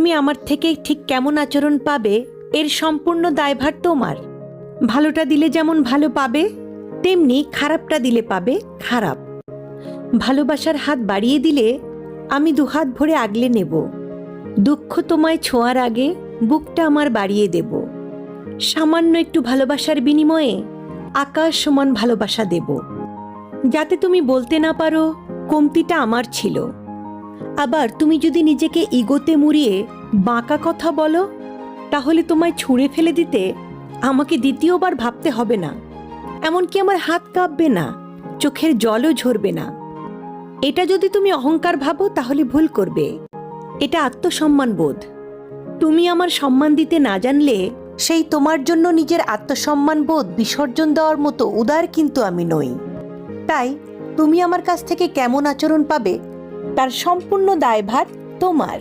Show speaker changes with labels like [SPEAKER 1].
[SPEAKER 1] তুমি আমার থেকে ঠিক কেমন আচরণ পাবে এর সম্পূর্ণ দায়ভার তোমার। ভালোটা দিলে যেমন ভালো পাবে, তেমনি খারাপটা দিলে পাবে খারাপ। ভালোবাসার হাত বাড়িয়ে দিলে আমি দুহাত ভরে আগলে নেব। দুঃখ তোমায় ছোঁয়ার আগে বুকটা আমার বাড়িয়ে দেব। সামান্য একটু ভালোবাসার বিনিময়ে আকাশ সমান ভালোবাসা দেব, যাতে তুমি বলতে না পারো কমতিটা আমার ছিল। আবার তুমি যদি নিজেকে ইগোতে মুড়িয়ে বাঁকা কথা বলো, তাহলে তোমায় ছুঁড়ে ফেলে দিতে আমাকে দ্বিতীয়বার ভাবতে হবে না। এমনকি আমার হাত কাঁপবে না, চোখের জলও ঝরবে না। এটা যদি তুমি অহংকার ভাবো তাহলে ভুল করবে। এটা আত্মসম্মান বোধ। তুমি আমার সম্মান দিতে না জানলে সেই তোমার জন্য নিজের আত্মসম্মান বোধ বিসর্জন দেওয়ার মতো উদার কিন্তু আমি নই। তাই তুমি আমার কাছ থেকে কেমন আচরণ পাবে তার সম্পূর্ণ দায়ভার তোমার।